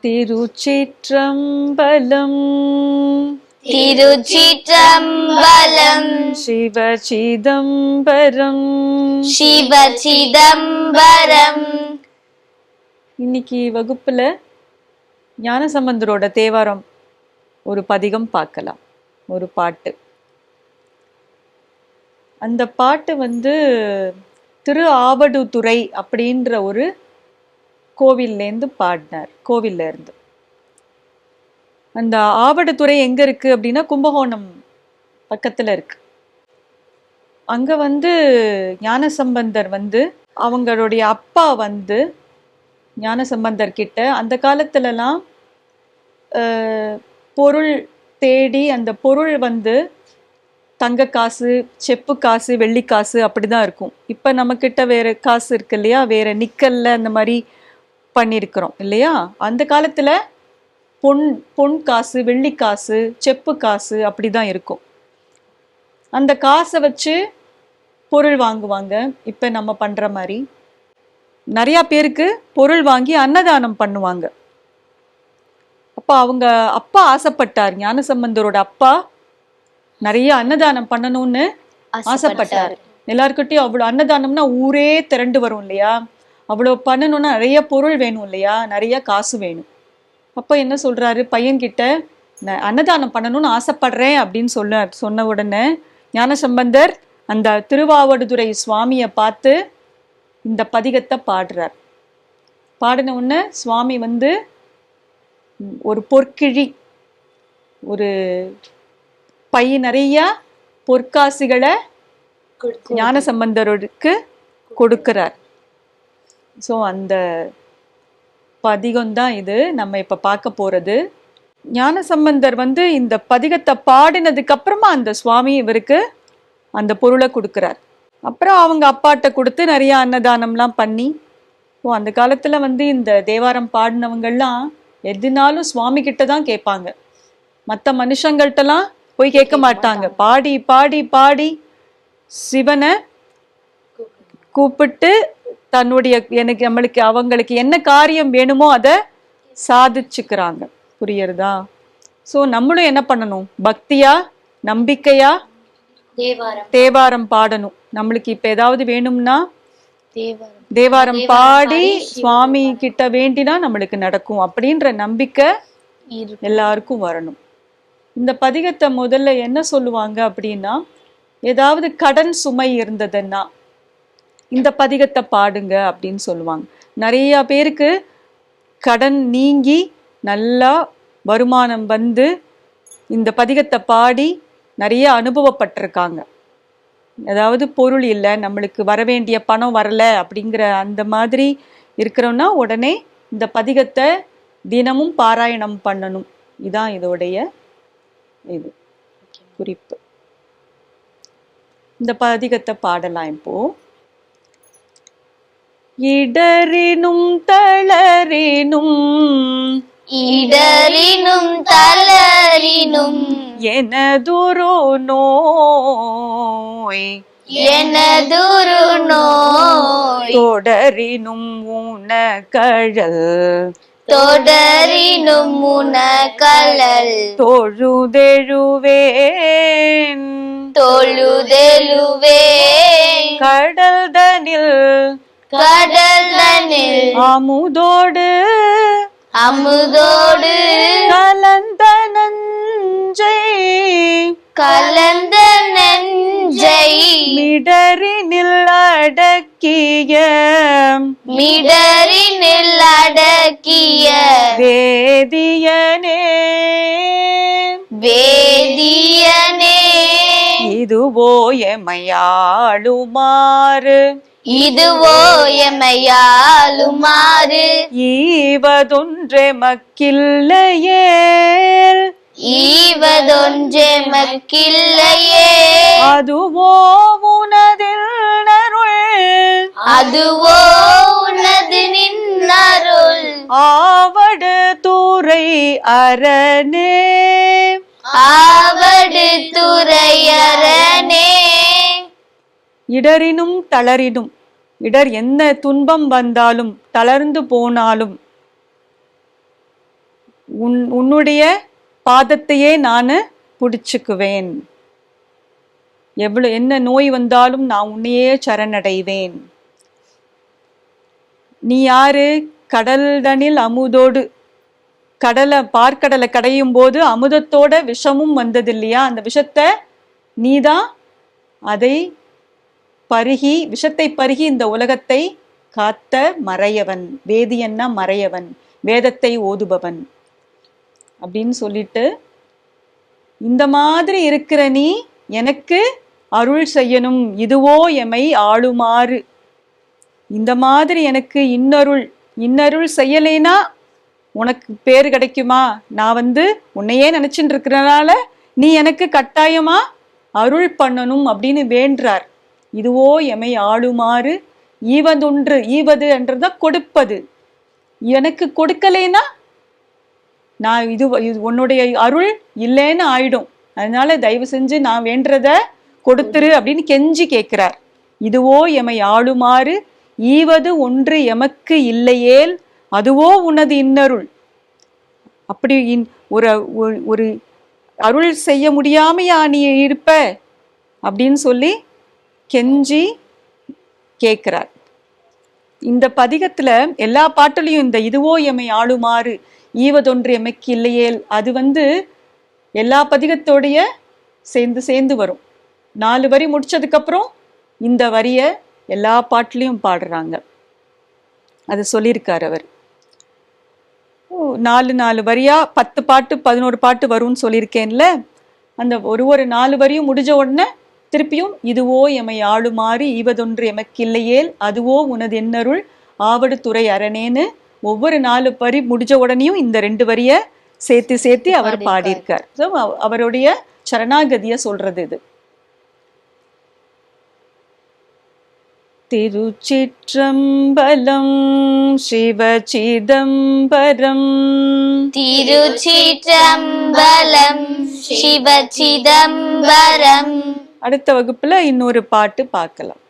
திருச்சிற்றம்பலம். திருச்சிற்றம்பலம். சிவசிதம்பரம். சிவசிதம்பரம். இன்னைக்கு வகுப்புல ஞானசம்பந்தரோட தேவாரம் ஒரு பதிகம் பார்க்கலாம். ஒரு பாட்டு. அந்த பாட்டு திரு ஆவடுதுறை அப்படின்ற ஒரு கோவில்லேருந்து பாடினார். கோவில்ல இருந்து. அந்த ஆவடுதுறை எங்க இருக்கு அப்படின்னா கும்பகோணம் பக்கத்துல இருக்கு. அங்க ஞானசம்பந்தர் அவங்களுடைய அப்பா ஞானசம்பந்தர் கிட்ட அந்த காலத்துலலாம் பொருள் தேடி, அந்த பொருள் தங்க காசு, செப்பு காசு, வெள்ளி காசு அப்படிதான் இருக்கும். இப்ப நம்ம கிட்ட வேற காசு இருக்கு இல்லையா, வேற நிக்கல்ல அந்த மாதிரி பண்ணிருக்கிறோம் இல்லையா. அந்த காலத்துல பொன் காசு, வெள்ளி காசு, செப்பு காசு அப்படிதான் இருக்கும். அந்த காசை வச்சு பொருள் வாங்குவாங்க. இப்ப நம்ம பண்ற மாதிரி நிறைய பேருக்கு பொருள் வாங்கி அன்னதானம் பண்ணுவாங்க. அப்ப அவங்க அப்பா ஆசைப்பட்டார். ஞானசம்பந்தரோட அப்பா நிறைய அன்னதானம் பண்ணணும்னு ஆசைப்பட்டார். எல்லாருக்கிட்டையும் அவ்வளவு அன்னதானம்னா ஊரே திரண்டு வரும் இல்லையா, அவ்வளவு பண்ணணும்னா நிறைய பொருள் வேணும் இல்லையா, நிறைய காசு வேணும். அப்ப என்ன சொல்றாரு, பையன்கிட்ட அன்னதானம் பண்ணணும்னு ஆசைப்படுறேன் அப்படின்னு சொன்ன உடனே ஞானசம்பந்தர் அந்த திருவாவடுதுறை சுவாமியை பார்த்து இந்த பதிகத்தை பாடுறார். பாடின உடனே சுவாமி ஒரு பொற்கிழி, ஒரு பை நிறைய பொற்காசுகளை ஞானசம்பந்தருக்கு கொடுக்கிறார். ஸோ அந்த பதிகம்தான் இது நம்ம இப்ப பார்க்க போறது. ஞானசம்பந்தர் இந்த பதிகத்தை பாடினதுக்கு அப்புறமா அந்த சுவாமி இவருக்கு அந்த பொருளை கொடுக்கிறார். அப்புறம் அவங்க அப்பாட்ட கொடுத்து நிறைய அன்னதானம்லாம் பண்ணி, அந்த காலத்துல இந்த தேவாரம் பாடினவங்கள்லாம் எதுனாலும் சுவாமி கிட்ட தான் கேட்பாங்க. மற்ற மனுஷங்கள்ட்டலாம் போய் கேட்க மாட்டாங்க. பாடி பாடி பாடி சிவனை கூப்பிட்டு தன்னுடைய நம்மளுக்கு அவங்களுக்கு என்ன காரியம் வேணுமோ அதை சாதிச்சுக்கிறாங்க. புரியுறதா? ஸோ நம்மளும் என்ன பண்ணணும், பக்தியா நம்பிக்கையா தேவாரம் பாடணும். நம்மளுக்கு இப்ப ஏதாவது வேணும்னா தேவாரம் பாடி சுவாமி கிட்ட வேண்டினா நம்மளுக்கு நடக்கும் அப்படின்ற நம்பிக்கை எல்லாருக்கும் வரணும். இந்த பதிகத்தை முதல்ல என்ன சொல்லுவாங்க அப்படின்னா, ஏதாவது கடன் சுமை இருந்ததுன்னா இந்த பதிகத்தை பாடுங்க அப்படின்னு சொல்லுவாங்க. நிறைய பேருக்கு கடன் நீங்கி நல்லா வருமானம் இந்த பதிகத்தை பாடி நிறைய அனுபவப்பட்டிருக்காங்க. அதாவது பொருள் இல்லை, நம்மளுக்கு வர வேண்டிய பணம் வரல அப்படிங்கிற அந்த மாதிரி இருக்கிறோம்னா உடனே இந்த பதிகத்தை தினமும் பாராயணம் பண்ணணும். இதான் இதோடைய இது குறிப்பு. இந்த பதிகத்தை பாடலாம் இப்போ. இடரினும் தளரினும் இடரினும் தளரினும் எனதுரு நோய் எனதுரு நோய் தொடரினும் உனகழல் தொடரினும் உனகழல் தொழுதெழுவேன் தொழுதெழுவேன் கடல்தனில் கடல்தனில் அமுதோடு அமுதோடு கலந்த நஞ்சை கலந்த நெஞ்சை மிடரினில் அடக்கிய மிடரினில் அடக்கிய வேதியனே வேதியனே இதுவோ எமையாளுமாறு இதுவோ எமையாளுமாறு ஈவதொன்றே மக்கில்லையே ஈவதொன்றே மக்கில்லையே அதுவோ உனதில் அருள் அதுவோ உனது நின்னருள் ஆவடு துறை அரணே ஆவடு துறை அரணே. இடரினும் தளரினும், இடர் என்ன துன்பம் வந்தாலும் தளர்ந்து போனாலும் உன்னுடைய பாதத்தையே நான் பிடிச்சுக்குவேன். என்ன நோய் வந்தாலும் நான் உன்னையே சரணடைவேன். நீ யாரு? கடல்தனில் அமுதோடு, பார்க்கடலை கடையும் போது அமுதத்தோட விஷமும் வந்தது இல்லையா? அந்த விஷத்தை நீதான் அதை பருகி, விஷத்தை பருகி இந்த உலகத்தை காத்த மறையவன். வேதியன்னா மறையவன், வேதத்தை ஓதுபவன் அப்படின்னு சொல்லிட்டு, இந்த மாதிரி இருக்கிற நீ எனக்கு அருள் செய்யணும். இதுவோ எமை ஆளுமாறு. இந்த மாதிரி எனக்கு இன்னருள் செய்யலைனா உனக்கு பேரு கிடைக்குமா? நான் உன்னையே நினைச்சுட்டு இருக்கிறனால நீ எனக்கு கட்டாயமா அருள் பண்ணணும் அப்படின்னு வேண்டார். இதுவோ எமை ஆளுமாறு ஈவதொன்று. ஈவது என்றத கொடுப்பது. எனக்கு கொடுக்கலைனா நான் இது உன்னுடைய அருள் இல்லைன்னு ஆயிடும். அதனால தயவு செஞ்சு நான் வேண்டத கொடுத்துரு அப்படின்னு கெஞ்சி கேட்கிறார். இதுவோ எமை ஆளுமாறு ஈவது ஒன்று எமக்கு இல்லையேல் அதுவோ உனது இன்னருள். அப்படி ஒரு அருள் செய்ய முடியாமையா நீ இருப்ப அப்படின்னு சொல்லி கெஞ்சி கேட்கிறார். இந்த பதிகத்துல எல்லா பாட்டுலையும் இந்த இதுவோ எமை ஆளுமாறு ஈவதொன்று எமக்கு இல்லையேல் அது எல்லா பதிகத்தோடைய சேர்ந்து வரும். 4 வரி முடிச்சதுக்கு அப்புறம் இந்த வரிய எல்லா பாட்டுலையும் பாடுறாங்க. அது சொல்லியிருக்கார் அவர். 4 வரியா 10 பாட்டு 11 பாட்டு வரும்னு சொல்லியிருக்கேன்ல. அந்த ஒரு 4 வரியும் முடிஞ்ச உடனே திருப்பியும் இதுவோ எமை ஆளுமாறு ஈவதொன்று எமக்கு இல்லையேல் அதுவோ உனது என்னருள் ஆவடு துறை அரணேன்னு ஒவ்வொரு 4 வரி முடிஞ்ச உடனேயும் இந்த 2 வரிய சேர்த்து அவர் பாடியிருக்கார். அவருடைய சரணாகதிய சொல்றது இது. திருச்சிற்றம்பலம் சிவசிதம்பரம். திருச்சிற்றம்பலம் சிவசிதம்பரம். அடுத்த வகுப்புல இன்னொரு பாட்டு பார்க்கலாம்.